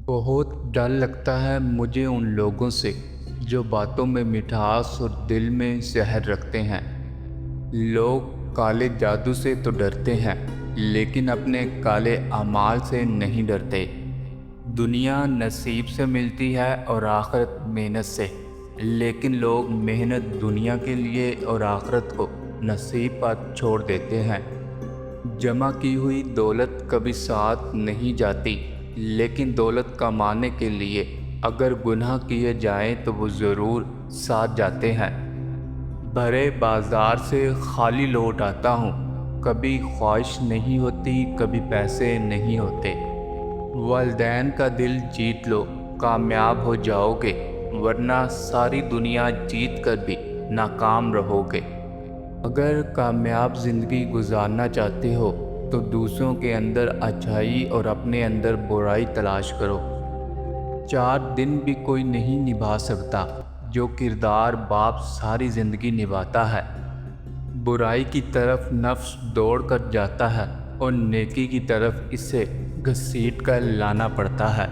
بہت ڈر لگتا ہے مجھے ان لوگوں سے جو باتوں میں مٹھاس اور دل میں زہر رکھتے ہیں۔ لوگ کالے جادو سے تو ڈرتے ہیں لیکن اپنے کالے اعمال سے نہیں ڈرتے۔ دنیا نصیب سے ملتی ہے اور آخرت محنت سے، لیکن لوگ محنت دنیا کے لیے اور آخرت کو نصیب پر چھوڑ دیتے ہیں۔ جمع کی ہوئی دولت کبھی ساتھ نہیں جاتی، لیکن دولت کمانے کے لیے اگر گناہ کیے جائیں تو وہ ضرور ساتھ جاتے ہیں۔ بھرے بازار سے خالی لوٹ آتا ہوں، کبھی خواہش نہیں ہوتی، کبھی پیسے نہیں ہوتے۔ والدین کا دل جیت لو، کامیاب ہو جاؤ گے، ورنہ ساری دنیا جیت کر بھی ناکام رہو گے۔ اگر کامیاب زندگی گزارنا چاہتے ہو تو دوسروں کے اندر اچھائی اور اپنے اندر برائی تلاش کرو۔ 4 دن بھی کوئی نہیں نبھا سکتا جو کردار باپ ساری زندگی نبھاتا ہے۔ برائی کی طرف نفس دوڑ کر جاتا ہے اور نیکی کی طرف اسے گھسیٹ کر لانا پڑتا ہے۔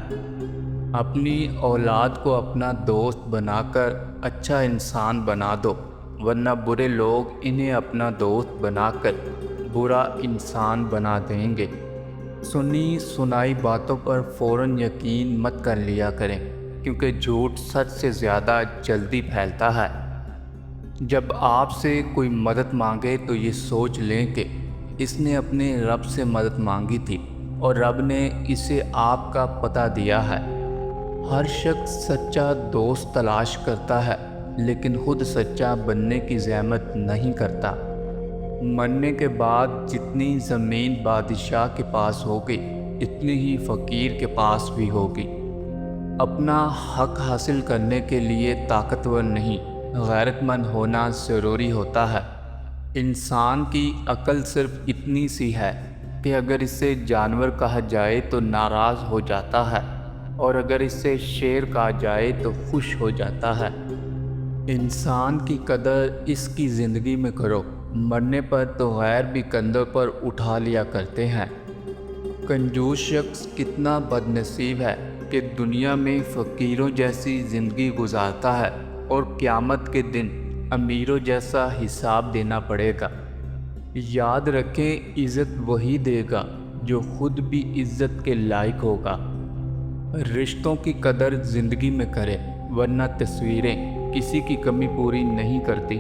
اپنی اولاد کو اپنا دوست بنا کر اچھا انسان بنا دو، ورنہ برے لوگ انہیں اپنا دوست بنا کر برا انسان بنا دیں گے۔ سنی سنائی باتوں پر فوراً یقین مت کر لیا کریں، کیونکہ جھوٹ سچ سے زیادہ جلدی پھیلتا ہے۔ جب آپ سے کوئی مدد مانگے تو یہ سوچ لیں کہ اس نے اپنے رب سے مدد مانگی تھی اور رب نے اسے آپ کا پتہ دیا ہے۔ ہر شخص سچا دوست تلاش کرتا ہے لیکن خود سچا بننے کی زحمت نہیں کرتا۔ مرنے کے بعد جتنی زمین بادشاہ کے پاس ہوگی اتنی ہی فقیر کے پاس بھی ہوگی۔ اپنا حق حاصل کرنے کے لیے طاقتور نہیں، غیرت مند ہونا ضروری ہوتا ہے۔ انسان کی عقل صرف اتنی سی ہے کہ اگر اسے جانور کہا جائے تو ناراض ہو جاتا ہے، اور اگر اسے شیر کہا جائے تو خوش ہو جاتا ہے۔ انسان کی قدر اس کی زندگی میں کرو، مرنے پر تو غیر بھی کندھوں پر اٹھا لیا کرتے ہیں۔ کنجوس شخص کتنا بد نصیب ہے کہ دنیا میں فقیروں جیسی زندگی گزارتا ہے اور قیامت کے دن امیروں جیسا حساب دینا پڑے گا۔ یاد رکھیں، عزت وہی دے گا جو خود بھی عزت کے لائق ہوگا۔ رشتوں کی قدر زندگی میں کریں، ورنہ تصویریں کسی کی کمی پوری نہیں کرتی۔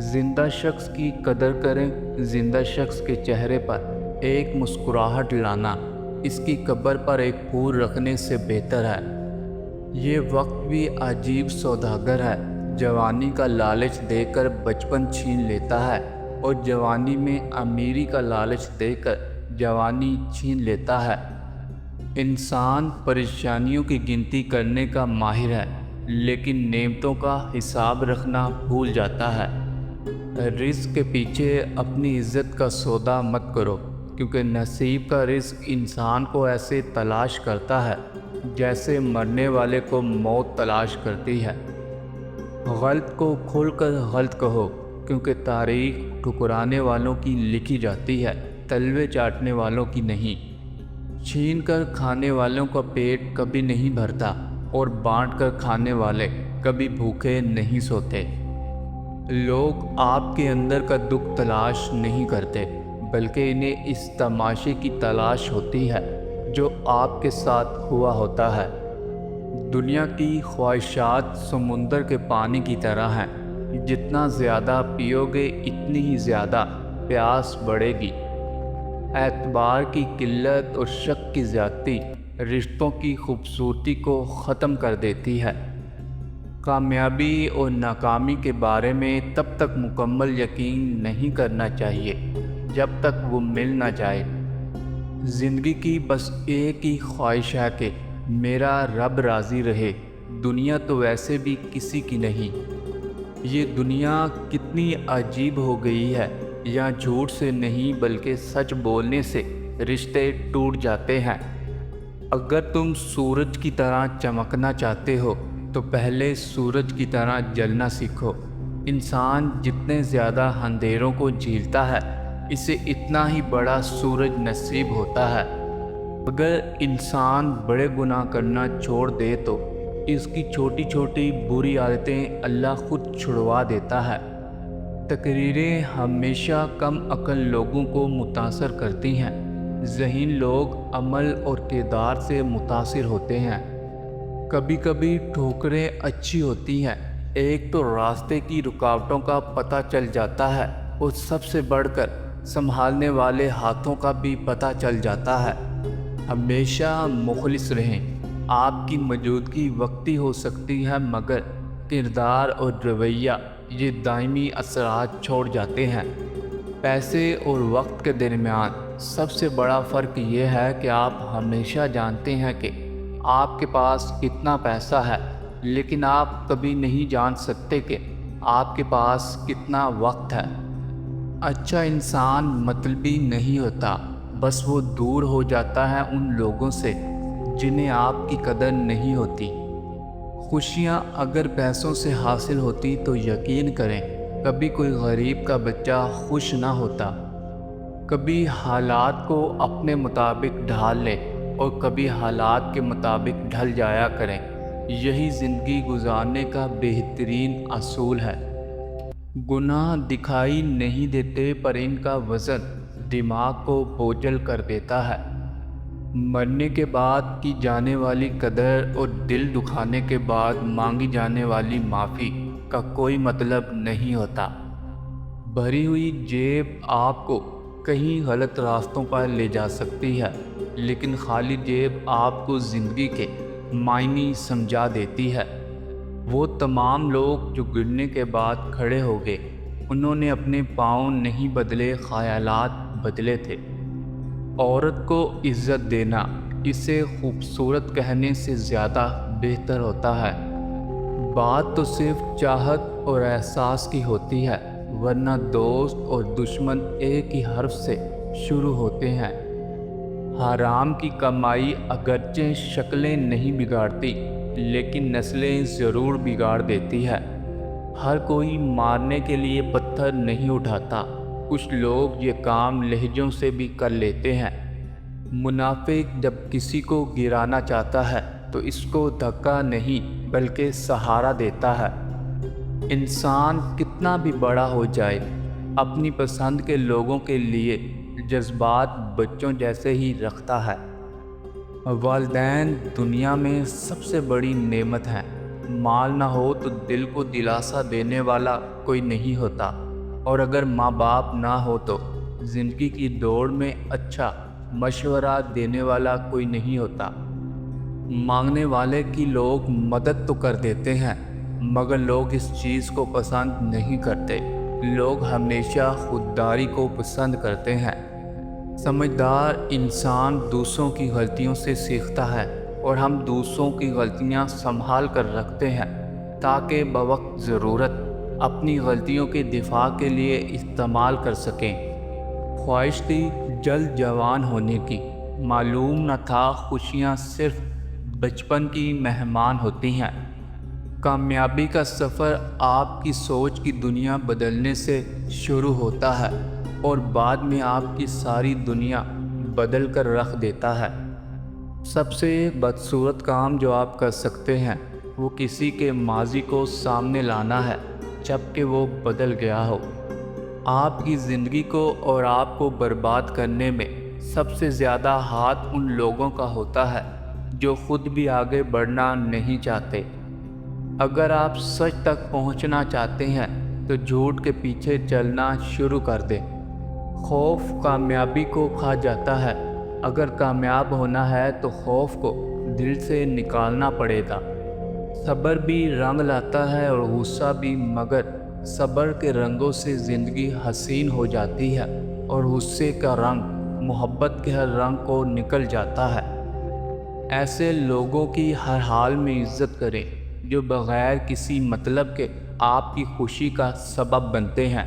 زندہ شخص کی قدر کریں، زندہ شخص کے چہرے پر ایک مسکراہٹ لانا اس کی قبر پر ایک پھول رکھنے سے بہتر ہے۔ یہ وقت بھی عجیب سوداگر ہے، جوانی کا لالچ دے کر بچپن چھین لیتا ہے اور جوانی میں امیری کا لالچ دے کر جوانی چھین لیتا ہے۔ انسان پریشانیوں کی گنتی کرنے کا ماہر ہے، لیکن نعمتوں کا حساب رکھنا بھول جاتا ہے۔ رزق کے پیچھے اپنی عزت کا سودا مت کرو، کیونکہ نصیب کا رزق انسان کو ایسے تلاش کرتا ہے جیسے مرنے والے کو موت تلاش کرتی ہے۔ غلط کو کھل کر غلط کہو، کیونکہ تاریخ ٹھکرانے والوں کی لکھی جاتی ہے، تلوے چاٹنے والوں کی نہیں۔ چھین کر کھانے والوں کا پیٹ کبھی نہیں بھرتا اور بانٹ کر کھانے والے کبھی بھوکے نہیں سوتے۔ لوگ آپ کے اندر کا دکھ تلاش نہیں کرتے، بلکہ انہیں اس تماشے کی تلاش ہوتی ہے جو آپ کے ساتھ ہوا ہوتا ہے۔ دنیا کی خواہشات سمندر کے پانی کی طرح ہیں، جتنا زیادہ پیو گے اتنی ہی زیادہ پیاس بڑھے گی۔ اعتبار کی قلت اور شک کی زیادتی رشتوں کی خوبصورتی کو ختم کر دیتی ہے۔ کامیابی اور ناکامی کے بارے میں تب تک مکمل یقین نہیں کرنا چاہیے جب تک وہ مل نہ جائے۔ زندگی کی بس ایک ہی خواہش ہے کہ میرا رب راضی رہے، دنیا تو ویسے بھی کسی کی نہیں۔ یہ دنیا کتنی عجیب ہو گئی ہے، یہاں جھوٹ سے نہیں بلکہ سچ بولنے سے رشتے ٹوٹ جاتے ہیں۔ اگر تم سورج کی طرح چمکنا چاہتے ہو تو پہلے سورج کی طرح جلنا سیکھو۔ انسان جتنے زیادہ اندھیروں کو جھیلتا ہے، اسے اتنا ہی بڑا سورج نصیب ہوتا ہے۔ اگر انسان بڑے گناہ کرنا چھوڑ دے تو اس کی چھوٹی چھوٹی بری عادتیں اللہ خود چھڑوا دیتا ہے۔ تقریریں ہمیشہ کم عقل لوگوں کو متاثر کرتی ہیں۔ ذہین لوگ عمل اور کردار سے متاثر ہوتے ہیں۔ کبھی کبھی ٹھوکریں اچھی ہوتی ہیں، ایک تو راستے کی رکاوٹوں کا پتہ چل جاتا ہے اور سب سے بڑھ کر سنبھالنے والے ہاتھوں کا بھی پتہ چل جاتا ہے۔ ہمیشہ مخلص رہیں۔ آپ کی موجودگی وقتی ہو سکتی ہے مگر کردار اور رویہ یہ دائمی اثرات چھوڑ جاتے ہیں۔ پیسے اور وقت کے درمیان سب سے بڑا فرق یہ ہے کہ آپ ہمیشہ جانتے ہیں کہ آپ کے پاس کتنا پیسہ ہے، لیکن آپ کبھی نہیں جان سکتے کہ آپ کے پاس کتنا وقت ہے۔ اچھا انسان مطلبی نہیں ہوتا، بس وہ دور ہو جاتا ہے ان لوگوں سے جنہیں آپ کی قدر نہیں ہوتی۔ خوشیاں اگر پیسوں سے حاصل ہوتی تو یقین کریں کبھی کوئی غریب کا بچہ خوش نہ ہوتا۔ کبھی حالات کو اپنے مطابق ڈھال لیں اور کبھی حالات کے مطابق ڈھل جایا کریں، یہی زندگی گزارنے کا بہترین اصول ہے۔ گناہ دکھائی نہیں دیتے پر ان کا وزن دماغ کو بوجھل کر دیتا ہے۔ مرنے کے بعد کی جانے والی قدر اور دل دکھانے کے بعد مانگی جانے والی معافی کا کوئی مطلب نہیں ہوتا۔ بھری ہوئی جیب آپ کو کہیں غلط راستوں پر لے جا سکتی ہے، لیکن خالی جیب آپ کو زندگی کے معنی سمجھا دیتی ہے۔ وہ تمام لوگ جو گرنے کے بعد کھڑے ہو گئے، انہوں نے اپنے پاؤں نہیں بدلے، خیالات بدلے تھے۔ عورت کو عزت دینا اسے خوبصورت کہنے سے زیادہ بہتر ہوتا ہے۔ بات تو صرف چاہت اور احساس کی ہوتی ہے، ورنہ دوست اور دشمن ایک ہی حرف سے شروع ہوتے ہیں۔ حرام کی کمائی اگرچہ شکلیں نہیں بگاڑتی، لیکن نسلیں ضرور بگاڑ دیتی ہے۔ ہر کوئی مارنے کے لیے پتھر نہیں اٹھاتا، کچھ لوگ یہ کام لہجوں سے بھی کر لیتے ہیں۔ منافق جب کسی کو گرانا چاہتا ہے تو اس کو دھکا نہیں بلکہ سہارا دیتا ہے۔ انسان کتنا بھی بڑا ہو جائے، اپنی پسند کے لوگوں کے لیے جذبات بچوں جیسے ہی رکھتا ہے۔ والدین دنیا میں سب سے بڑی نعمت ہیں۔ مال نہ ہو تو دل کو دلاسا دینے والا کوئی نہیں ہوتا، اور اگر ماں باپ نہ ہو تو زندگی کی دوڑ میں اچھا مشورہ دینے والا کوئی نہیں ہوتا۔ مانگنے والے کی لوگ مدد تو کر دیتے ہیں مگر لوگ اس چیز کو پسند نہیں کرتے۔ لوگ ہمیشہ خودداری کو پسند کرتے ہیں۔ سمجھدار انسان دوسروں کی غلطیوں سے سیکھتا ہے، اور ہم دوسروں کی غلطیاں سنبھال کر رکھتے ہیں تاکہ بوقت ضرورت اپنی غلطیوں کے دفاع کے لیے استعمال کر سکیں۔ خواہش تھی جلد جوان ہونے کی، معلوم نہ تھا خوشیاں صرف بچپن کی مہمان ہوتی ہیں۔ کامیابی کا سفر آپ کی سوچ کی دنیا بدلنے سے شروع ہوتا ہے اور بعد میں آپ کی ساری دنیا بدل کر رکھ دیتا ہے۔ سب سے بدصورت کام جو آپ کر سکتے ہیں وہ کسی کے ماضی کو سامنے لانا ہے جبکہ وہ بدل گیا ہو۔ آپ کی زندگی کو اور آپ کو برباد کرنے میں سب سے زیادہ ہاتھ ان لوگوں کا ہوتا ہے جو خود بھی آگے بڑھنا نہیں چاہتے۔ اگر آپ سچ تک پہنچنا چاہتے ہیں تو جھوٹ کے پیچھے چلنا شروع کر دیں۔ خوف کامیابی کو کھا جاتا ہے۔ اگر کامیاب ہونا ہے تو خوف کو دل سے نکالنا پڑے گا۔ صبر بھی رنگ لاتا ہے اور غصہ بھی، مگر صبر کے رنگوں سے زندگی حسین ہو جاتی ہے اور غصے کا رنگ محبت کے ہر رنگ کو نکل جاتا ہے۔ ایسے لوگوں کی ہر حال میں عزت کریں جو بغیر کسی مطلب کے آپ کی خوشی کا سبب بنتے ہیں۔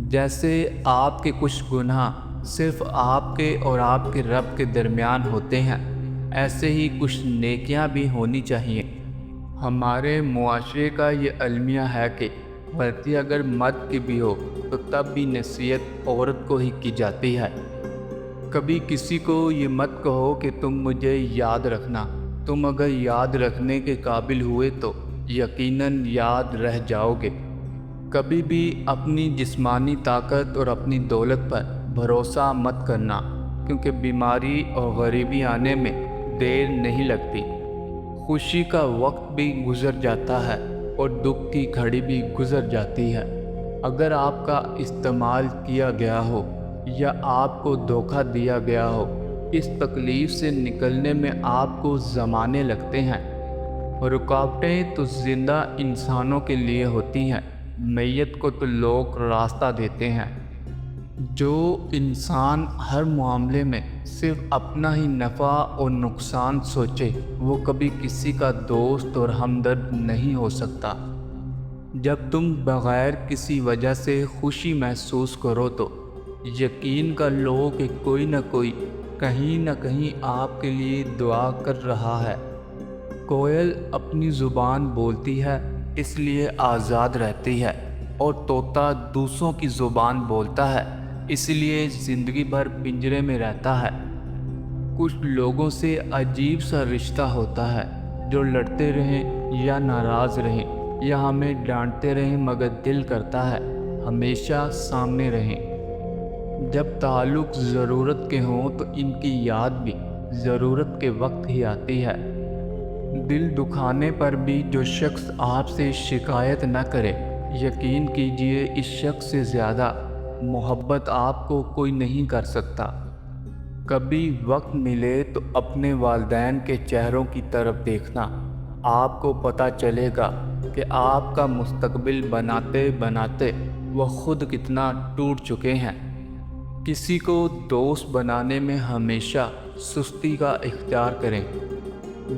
جیسے آپ کے کچھ گناہ صرف آپ کے اور آپ کے رب کے درمیان ہوتے ہیں، ایسے ہی کچھ نیکیاں بھی ہونی چاہیے۔ ہمارے معاشرے کا یہ المیہ ہے کہ غلطی اگر مرد کی بھی ہو تو تب بھی نصیحت عورت کو ہی کی جاتی ہے۔ کبھی کسی کو یہ مت کہو کہ تم مجھے یاد رکھنا۔ تم اگر یاد رکھنے کے قابل ہوئے تو یقیناً یاد رہ جاؤ گے۔ کبھی بھی اپنی جسمانی طاقت اور اپنی دولت پر بھروسہ مت کرنا، کیونکہ بیماری اور غریبی آنے میں دیر نہیں لگتی۔ خوشی کا وقت بھی گزر جاتا ہے اور دکھ کی گھڑی بھی گزر جاتی ہے۔ اگر آپ کا استعمال کیا گیا ہو یا آپ کو دھوکہ دیا گیا ہو، اس تکلیف سے نکلنے میں آپ کو زمانے لگتے ہیں۔ رکاوٹیں تو زندہ انسانوں کے لیے ہوتی ہیں، میت کو تو لوگ راستہ دیتے ہیں۔ جو انسان ہر معاملے میں صرف اپنا ہی نفع اور نقصان سوچے، وہ کبھی کسی کا دوست اور ہمدرد نہیں ہو سکتا۔ جب تم بغیر کسی وجہ سے خوشی محسوس کرو تو یقین کر لو کہ کوئی نہ کوئی کہیں نہ کہیں آپ کے لیے دعا کر رہا ہے۔ کوئل اپنی زبان بولتی ہے اس لیے آزاد رہتی ہے، اور طوطا دوسروں کی زبان بولتا ہے اس لیے زندگی بھر پنجرے میں رہتا ہے۔ کچھ لوگوں سے عجیب سا رشتہ ہوتا ہے، جو لڑتے رہیں یا ناراض رہیں یا ہمیں ڈانٹتے رہیں، مگر دل کرتا ہے ہمیشہ سامنے رہیں۔ جب تعلق ضرورت کے ہوں تو ان کی یاد بھی ضرورت کے وقت ہی آتی ہے۔ دل دکھانے پر بھی جو شخص آپ سے شکایت نہ کرے، یقین کیجئے اس شخص سے زیادہ محبت آپ کو کوئی نہیں کر سکتا۔ کبھی وقت ملے تو اپنے والدین کے چہروں کی طرف دیکھنا، آپ کو پتہ چلے گا کہ آپ کا مستقبل بناتے بناتے وہ خود کتنا ٹوٹ چکے ہیں۔ کسی کو دوست بنانے میں ہمیشہ سستی کا اختیار کریں۔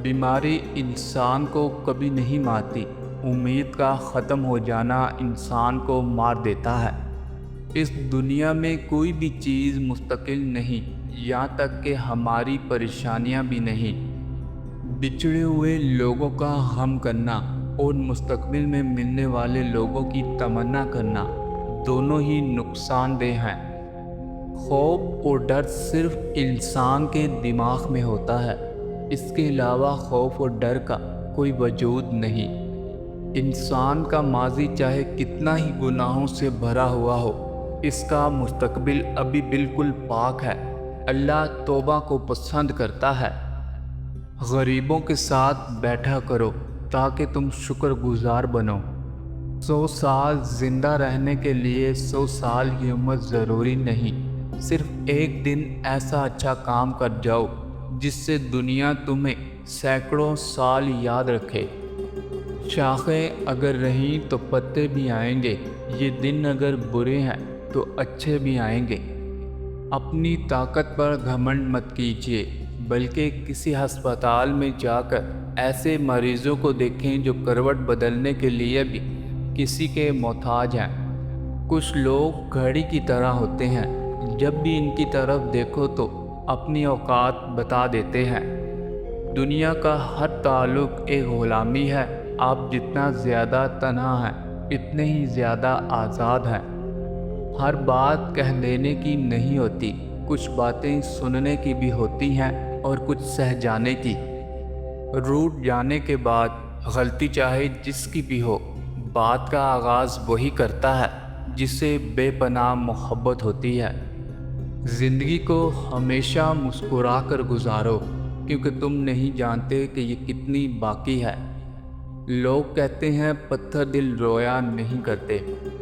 بیماری انسان کو کبھی نہیں مارتی، امید کا ختم ہو جانا انسان کو مار دیتا ہے۔ اس دنیا میں کوئی بھی چیز مستقل نہیں، یہاں تک کہ ہماری پریشانیاں بھی نہیں۔ بچھڑے ہوئے لوگوں کا غم کرنا اور مستقبل میں ملنے والے لوگوں کی تمنا کرنا دونوں ہی نقصان دہ ہیں۔ خوف اور ڈر صرف انسان کے دماغ میں ہوتا ہے، اس کے علاوہ خوف اور ڈر کا کوئی وجود نہیں۔ انسان کا ماضی چاہے کتنا ہی گناہوں سے بھرا ہوا ہو، اس کا مستقبل ابھی بالکل پاک ہے۔ اللہ توبہ کو پسند کرتا ہے۔ غریبوں کے ساتھ بیٹھا کرو تاکہ تم شکر گزار بنو۔ 100 سال زندہ رہنے کے لیے 100 سال کی عمر ضروری نہیں، صرف ایک دن ایسا اچھا کام کر جاؤ جس سے دنیا تمہیں سینکڑوں سال یاد رکھے۔ شاخیں اگر رہیں تو پتے بھی آئیں گے، یہ دن اگر برے ہیں تو اچھے بھی آئیں گے۔ اپنی طاقت پر گھمنڈ مت کیجیے، بلکہ کسی ہسپتال میں جا کر ایسے مریضوں کو دیکھیں جو کروٹ بدلنے کے لیے بھی کسی کے محتاج ہیں۔ کچھ لوگ گھڑی کی طرح ہوتے ہیں، جب بھی ان کی طرف دیکھو تو اپنی اوقات بتا دیتے ہیں۔ دنیا کا ہر تعلق ایک غلامی ہے، آپ جتنا زیادہ تنہا ہیں اتنے ہی زیادہ آزاد ہیں۔ ہر بات کہہ دینے کی نہیں ہوتی، کچھ باتیں سننے کی بھی ہوتی ہیں اور کچھ سہ جانے کی۔ روٹھ جانے کے بعد غلطی چاہے جس کی بھی ہو، بات کا آغاز وہی کرتا ہے جس سے بے پناہ محبت ہوتی ہے۔ زندگی کو ہمیشہ مسکرا کر گزارو، کیونکہ تم نہیں جانتے کہ یہ کتنی باقی ہے۔ لوگ کہتے ہیں پتھر دل رویا نہیں کرتے،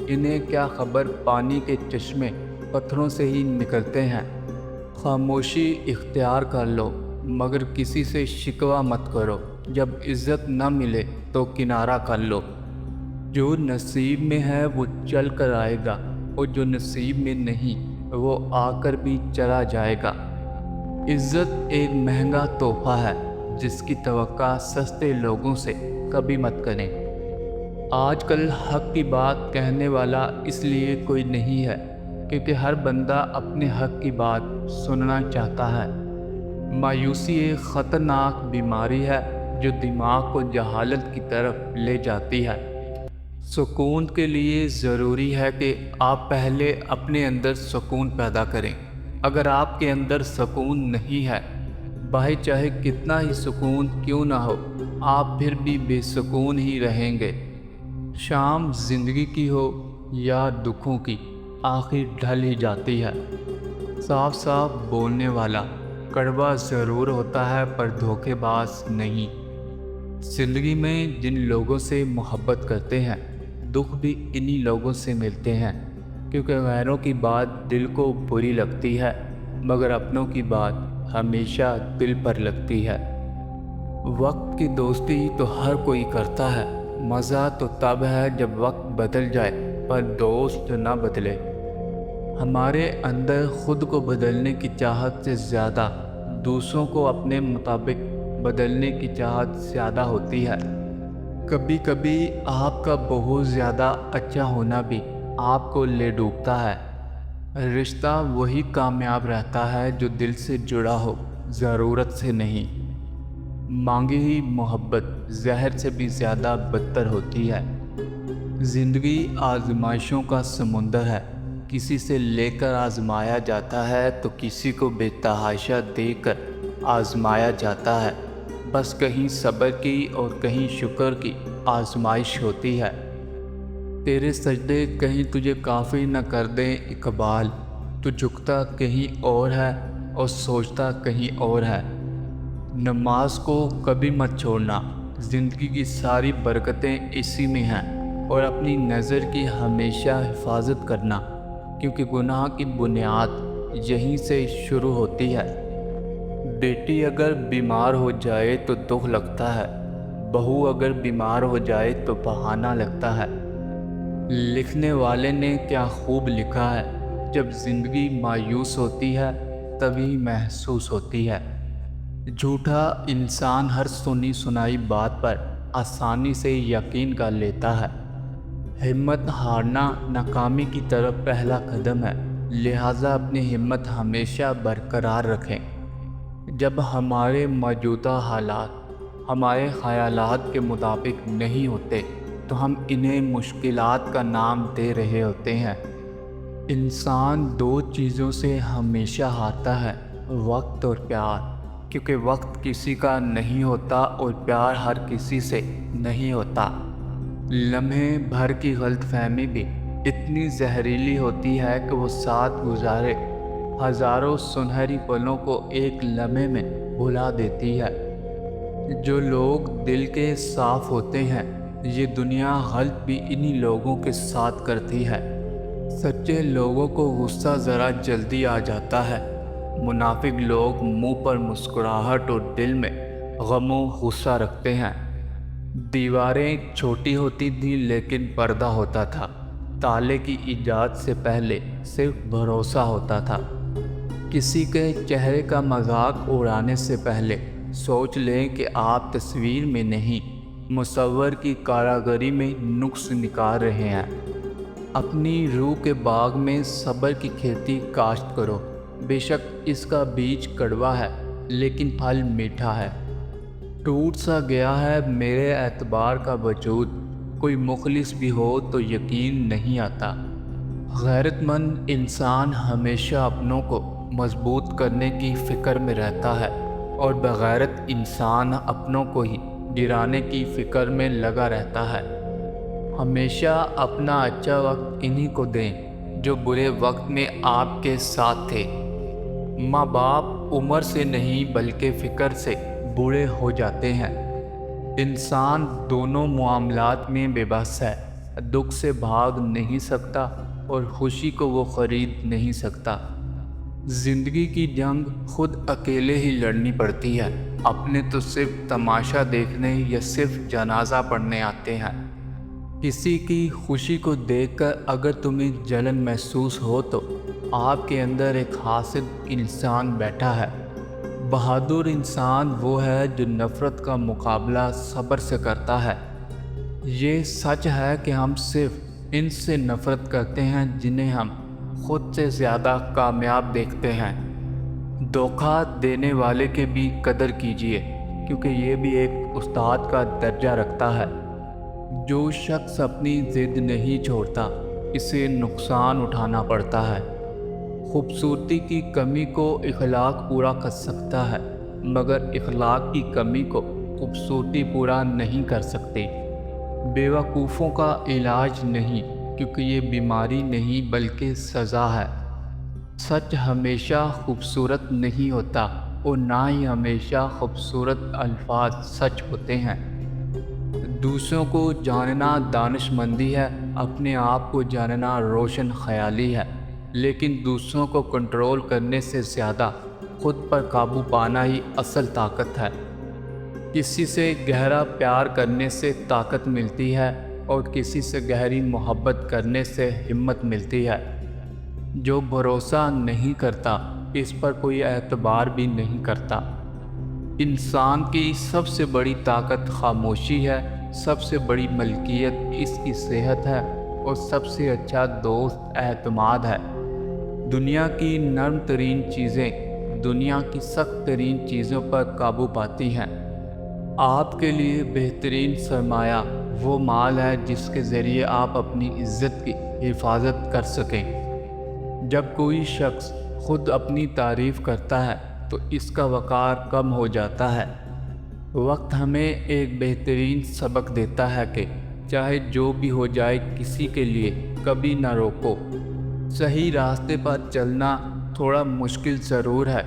انہیں کیا خبر پانی کے چشمے پتھروں سے ہی نکلتے ہیں۔ خاموشی اختیار کر لو، مگر کسی سے شکوہ مت کرو۔ جب عزت نہ ملے تو کنارہ کر لو۔ جو نصیب میں ہے وہ چل کر آئے گا، اور جو نصیب میں نہیں وہ آ کر بھی چلا جائے گا۔ عزت ایک مہنگا تحفہ ہے جس کی توقع سستے لوگوں سے کبھی مت کریں۔ آج کل حق کی بات کہنے والا اس لیے کوئی نہیں ہے کیونکہ ہر بندہ اپنے حق کی بات سننا چاہتا ہے۔ مایوسی ایک خطرناک بیماری ہے جو دماغ کو جہالت کی طرف لے جاتی ہے۔ سکون کے لیے ضروری ہے کہ آپ پہلے اپنے اندر سکون پیدا کریں۔ اگر آپ کے اندر سکون نہیں ہے، بھائی چاہے کتنا ہی سکون کیوں نہ ہو، آپ پھر بھی بے سکون ہی رہیں گے۔ شام زندگی کی ہو یا دکھوں کی، آخر ڈھل ہی جاتی ہے۔ صاف صاف بولنے والا کڑوا ضرور ہوتا ہے پر دھوکے باز نہیں۔ زندگی میں جن لوگوں سے محبت کرتے ہیں، دکھ بھی انہی لوگوں سے ملتے ہیں، کیونکہ غیروں کی بات دل کو بری لگتی ہے مگر اپنوں کی بات ہمیشہ دل پر لگتی ہے۔ وقت کی دوستی تو ہر کوئی کرتا ہے، مزہ تو تب ہے جب وقت بدل جائے پر دوست نہ بدلے۔ ہمارے اندر خود کو بدلنے کی چاہت سے زیادہ دوسروں کو اپنے مطابق بدلنے کی چاہت زیادہ ہوتی ہے۔ کبھی کبھی آپ کا بہت زیادہ اچھا ہونا بھی آپ کو لے ڈوبتا ہے۔ رشتہ وہی کامیاب رہتا ہے جو دل سے جڑا ہو، ضرورت سے نہیں۔ مانگی ہوئی محبت زہر سے بھی زیادہ بدتر ہوتی ہے۔ زندگی آزمائشوں کا سمندر ہے، کسی سے لے کر آزمایا جاتا ہے تو کسی کو بے تحاشا دے کر آزمایا جاتا ہے۔ بس کہیں صبر کی اور کہیں شکر کی آزمائش ہوتی ہے۔ تیرے سجدے کہیں تجھے کافی نہ کر دیں اقبال، تو جھکتا کہیں اور ہے اور سوچتا کہیں اور ہے۔ نماز کو کبھی مت چھوڑنا، زندگی کی ساری برکتیں اسی میں ہیں، اور اپنی نظر کی ہمیشہ حفاظت کرنا، کیونکہ گناہ کی بنیاد یہیں سے شروع ہوتی ہے۔ بیٹی اگر بیمار ہو جائے تو دکھ لگتا ہے، بہو اگر بیمار ہو جائے تو بہانہ لگتا ہے۔ لکھنے والے نے کیا خوب لکھا ہے، جب زندگی مایوس ہوتی ہے تبھی محسوس ہوتی ہے۔ جھوٹا انسان ہر سنی سنائی بات پر آسانی سے یقین کر لیتا ہے۔ ہمت ہارنا ناکامی کی طرف پہلا قدم ہے، لہٰذا اپنی ہمت ہمیشہ برقرار رکھیں۔ جب ہمارے موجودہ حالات ہمارے خیالات کے مطابق نہیں ہوتے تو ہم انہیں مشکلات کا نام دے رہے ہوتے ہیں۔ انسان دو چیزوں سے ہمیشہ ہارتا ہے، وقت اور پیار، کیونکہ وقت کسی کا نہیں ہوتا اور پیار ہر کسی سے نہیں ہوتا۔ لمحے بھر کی غلط فہمی بھی اتنی زہریلی ہوتی ہے کہ وہ ساتھ گزارے ہزاروں سنہری پلوں کو ایک لمحے میں بھلا دیتی ہے۔ جو لوگ دل کے صاف ہوتے ہیں، یہ دنیا غلط بھی انہی لوگوں کے ساتھ کرتی ہے۔ سچے لوگوں کو غصہ ذرا جلدی آ جاتا ہے، منافق لوگ منہ پر مسکراہٹ اور دل میں غم و غصہ رکھتے ہیں۔ دیواریں چھوٹی ہوتی تھیں لیکن پردہ ہوتا تھا، تالے کی ایجاد سے پہلے صرف بھروسہ ہوتا تھا۔ کسی کے چہرے کا مذاق اڑانے سے پہلے سوچ لیں کہ آپ تصویر میں نہیں، مصور کی کاراگری میں نقص نکال رہے ہیں۔ اپنی روح کے باغ میں صبر کی کھیتی کاشت کرو، بے شک اس کا بیج کڑوا ہے لیکن پھل میٹھا ہے۔ ٹوٹ سا گیا ہے میرے اعتبار کا وجود، کوئی مخلص بھی ہو تو یقین نہیں آتا۔ غیرت مند انسان ہمیشہ اپنوں کو مضبوط کرنے کی فکر میں رہتا ہے، اور بغیرت انسان اپنوں کو ہی گرانے کی فکر میں لگا رہتا ہے۔ ہمیشہ اپنا اچھا وقت انہی کو دیں جو برے وقت میں آپ کے ساتھ تھے۔ ماں باپ عمر سے نہیں بلکہ فکر سے بوڑھے ہو جاتے ہیں۔ انسان دونوں معاملات میں بے بس ہے، دکھ سے بھاگ نہیں سکتا اور خوشی کو وہ خرید نہیں سکتا۔ زندگی کی جنگ خود اکیلے ہی لڑنی پڑتی ہے، اپنے تو صرف تماشا دیکھنے یا صرف جنازہ پڑھنے آتے ہیں۔ کسی کی خوشی کو دیکھ کر اگر تمہیں جلن محسوس ہو تو آپ کے اندر ایک حاسد انسان بیٹھا ہے۔ بہادر انسان وہ ہے جو نفرت کا مقابلہ صبر سے کرتا ہے۔ یہ سچ ہے کہ ہم صرف ان سے نفرت کرتے ہیں جنہیں ہم خود سے زیادہ کامیاب دیکھتے ہیں۔ دھوکہ دینے والے کی بھی قدر کیجیے، کیونکہ یہ بھی ایک استاد کا درجہ رکھتا ہے۔ جو شخص اپنی ضد نہیں چھوڑتا، اسے نقصان اٹھانا پڑتا ہے۔ خوبصورتی کی کمی کو اخلاق پورا کر سکتا ہے، مگر اخلاق کی کمی کو خوبصورتی پورا نہیں کر سکتی۔ بیوقوفوں کا علاج نہیں، کیونکہ یہ بیماری نہیں بلکہ سزا ہے۔ سچ ہمیشہ خوبصورت نہیں ہوتا، اور نہ ہی ہمیشہ خوبصورت الفاظ سچ ہوتے ہیں۔ دوسروں کو جاننا دانش مندی ہے، اپنے آپ کو جاننا روشن خیالی ہے، لیکن دوسروں کو کنٹرول کرنے سے زیادہ خود پر قابو پانا ہی اصل طاقت ہے۔ کسی سے گہرا پیار کرنے سے طاقت ملتی ہے، اور کسی سے گہری محبت کرنے سے ہمت ملتی ہے۔ جو بھروسہ نہیں کرتا، اس پر کوئی اعتبار بھی نہیں کرتا۔ انسان کی سب سے بڑی طاقت خاموشی ہے، سب سے بڑی ملکیت اس کی صحت ہے، اور سب سے اچھا دوست اعتماد ہے۔ دنیا کی نرم ترین چیزیں دنیا کی سخت ترین چیزوں پر قابو پاتی ہیں۔ آپ کے لیے بہترین سرمایہ وہ مال ہے جس کے ذریعے آپ اپنی عزت کی حفاظت کر سکیں۔ جب کوئی شخص خود اپنی تعریف کرتا ہے تو اس کا وقار کم ہو جاتا ہے۔ وقت ہمیں ایک بہترین سبق دیتا ہے کہ چاہے جو بھی ہو جائے، کسی کے لیے کبھی نہ روکو۔ صحیح راستے پر چلنا تھوڑا مشکل ضرور ہے،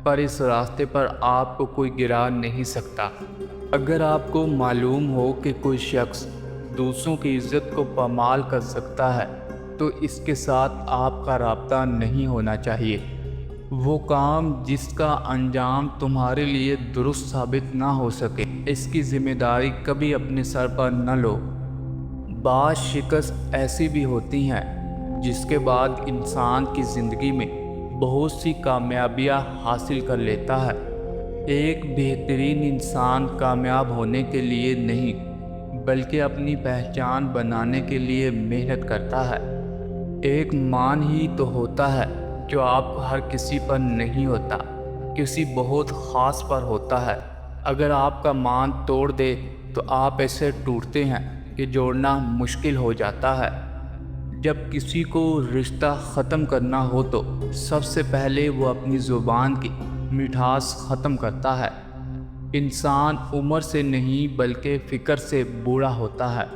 پر اس راستے پر آپ کو کوئی گرا نہیں سکتا۔ اگر آپ کو معلوم ہو کہ کوئی شخص دوسروں کی عزت کو پامال کر سکتا ہے، تو اس کے ساتھ آپ کا رابطہ نہیں ہونا چاہیے۔ وہ کام جس کا انجام تمہارے لیے درست ثابت نہ ہو سکے، اس کی ذمہ داری کبھی اپنے سر پر نہ لو۔ بعض شکست ایسی بھی ہوتی ہیں جس کے بعد انسان کی زندگی میں بہت سی کامیابیاں حاصل کر لیتا ہے۔ ایک بہترین انسان کامیاب ہونے کے لیے نہیں، بلکہ اپنی پہچان بنانے کے لیے محنت کرتا ہے۔ ایک مان ہی تو ہوتا ہے جو آپ کو ہر کسی پر نہیں ہوتا، کسی بہت خاص پر ہوتا ہے۔ اگر آپ کا مان توڑ دے تو آپ ایسے ٹوٹتے ہیں کہ جوڑنا مشکل ہو جاتا ہے۔ جب کسی کو رشتہ ختم کرنا ہو تو سب سے پہلے وہ اپنی زبان کی مٹھاس ختم کرتا ہے۔ انسان عمر سے نہیں بلکہ فکر سے بوڑھا ہوتا ہے۔